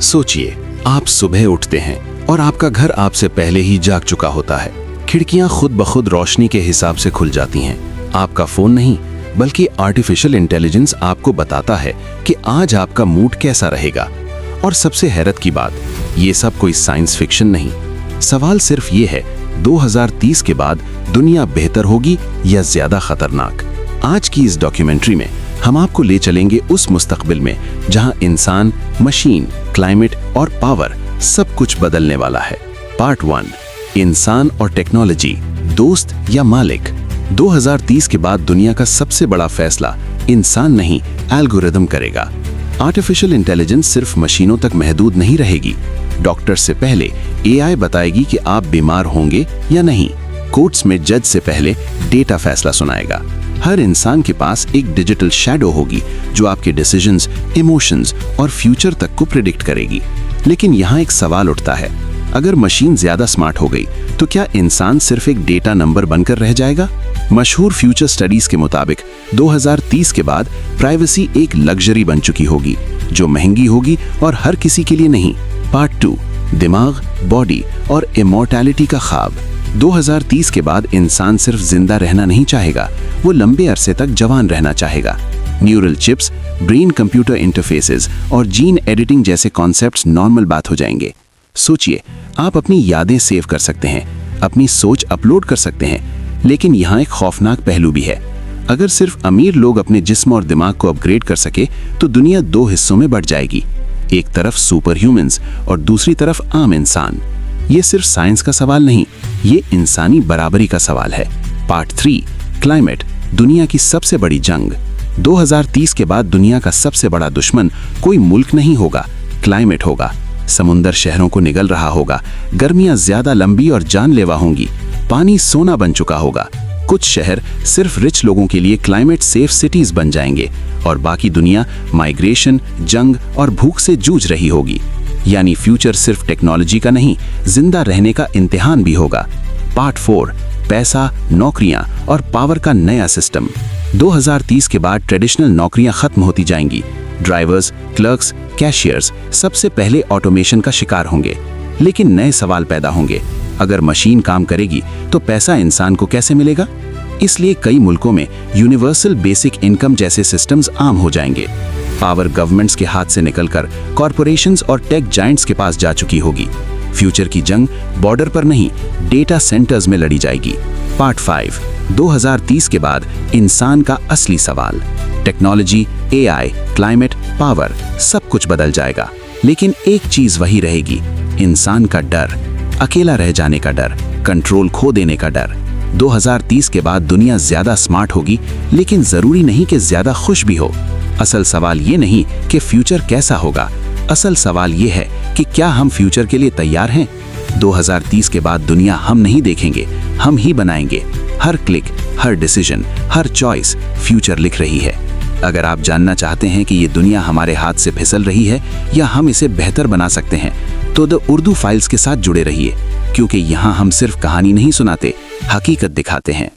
सोचिए, आप सुबह उठते हैं और आपका घर आपसे पहले ही जाग चुका होता है। खिड़कियां खुद ब खुद रोशनी के हिसाब से खुल जाती हैं। आपका फोन नहीं, बल्कि आर्टिफिशियल इंटेलिजेंस आपको बताता है कि आज आपका मूड कैसा रहेगा। और सबसे हैरत की बात, ये सब कोई साइंस फिक्शन नहीं। सवाल सिर्फ ये है, 2030 के बाद दुनिया बेहतर होगी या ज्यादा खतरनाक? आज की इस डॉक्यूमेंट्री में हम आपको ले चलेंगे उस मुस्तकबिल में जहां इंसान, मशीन, क्लाइमेट और पावर सब कुछ बदलने वाला है। पार्ट 1, इंसान और टेक्नोलॉजी, दोस्त या मालिक। 2030 के बाद दुनिया का सबसे बड़ा फैसला इंसान नहीं, एल्गोरिदम करेगा। आर्टिफिशियल इंटेलिजेंस सिर्फ मशीनों तक महदूद नहीं रहेगी। डॉक्टर से पहले एआई बताएगी कि आप बीमार होंगे या नहीं। कोर्ट्स में जज से पहले डेटा फैसला सुनाएगा। हर इंसान के पास एक डिजिटल शैडो होगी जो आपके डिसीजंस, इमोशंस और फ्यूचर तक को प्रिडिक्ट करेगी। लेकिन यहाँ एक सवाल उठता है, अगर मशीन ज्यादा स्मार्ट हो गई तो क्या इंसान सिर्फ एक डेटा नंबर बनकर रह जाएगा? मशहूर फ्यूचर स्टडीज के मुताबिक 2030 के बाद प्राइवेसी एक लग्जरी बन चुकी होगी, जो महंगी होगी और हर किसी के लिए नहीं। पार्ट 2, दिमाग, बॉडी और इमॉर्टैलिटी का ख्वाब। 2030 के बाद इंसान सिर्फ जिंदा रहना नहीं चाहेगा, वो लंबे अरसे तक जवान रहना चाहेगा। Neural chips, brain computer interfaces और जीन एडिटिंग जैसे कॉन्सेप्ट्स नॉर्मल बात हो जाएंगे। सोचिए, आप अपनी यादें सेव कर सकते हैं, अपनी सोच अपलोड कर सकते हैं, लेकिन यहाँ एक खौफनाक पहलू भी है। अगर सिर्फ अमीर लोग अपने जिस्म और दिमाग को अपग्रेड कर सके तो दुनिया 2 हिस्सों में बढ़ जाएगी। एक तरफ सुपर ह्यूमंस और दूसरी तरफ आम इंसान। ये सिर्फ साइंस का सवाल नहीं, ये इंसानी बराबरी का सवाल है। पार्ट 3, क्लाइमेट, दुनिया की सबसे बड़ी जंग। 2030 के बाद दुनिया का सबसे बड़ा दुश्मन कोई मुल्क नहीं होगा, क्लाइमेट होगा। समुंदर शहरों को निगल रहा होगा, गर्मियां ज्यादा लंबी और जानलेवा होंगी, पानी सोना बन चुका होगा। कुछ शहर सिर्फ रिच लोगों के लिए क्लाइमेट सेफ सिटीज बन जाएंगे और बाकी दुनिया माइग्रेशन, जंग और भूख से जूझ रही होगी। यानी फ्यूचर सिर्फ टेक्नोलॉजी का नहीं, जिंदा रहने का इम्तिहान भी होगा। पार्ट 4, पैसा, नौकरियां और पावर का नया सिस्टम। 2030 के बाद ट्रेडिशनल नौकरियां खत्म होती जाएंगी। ड्राइवर्स, क्लर्क्स, कैशियर्स सबसे पहले ऑटोमेशन का शिकार होंगे। लेकिन नए सवाल पैदा होंगे, अगर मशीन काम करेगी तो पैसा इंसान को कैसे मिलेगा? इसलिए कई मुल्कों में यूनिवर्सल बेसिक इनकम जैसे सिस्टम्स आम हो जाएंगे। पावर गवर्नमेंट्स के हाथ से निकलकर कॉरपोरेशंस और टेक जायंट्स के पास जा चुकी होगी। फ्यूचर की जंग बॉर्डर पर नहीं, डेटा सेंटर्स में लड़ी जाएगी। पार्ट 5, 2030 के बाद इंसान का असली सवाल। टेक्नोलॉजी, एआई, क्लाइमेट, पावर सब कुछ बदल जाएगा, लेकिन एक चीज वही रहेगी, इंसान का डर, अकेला रह जाने का डर, कंट्रोल खो देने का डर। 2030 के बाद दुनिया ज्यादा स्मार्ट होगी, लेकिन जरूरी नहीं कि ज्यादा खुश भी हो। असल सवाल ये नहीं कि फ्यूचर कैसा होगा, असल सवाल ये है कि क्या हम फ्यूचर के लिए तैयार हैं। 2030 के बाद दुनिया हम नहीं देखेंगे, हम ही बनाएंगे। हर क्लिक, हर डिसीजन, हर चॉइस फ्यूचर लिख रही है। अगर आप जानना चाहते हैं कि ये दुनिया हमारे हाथ से फिसल रही है या हम इसे बेहतर बना सकते हैं, तो द उर्दू फाइल्स के साथ जुड़े रहिए, क्योंकि यहाँ हम सिर्फ कहानी नहीं सुनाते, हकीकत दिखाते हैं।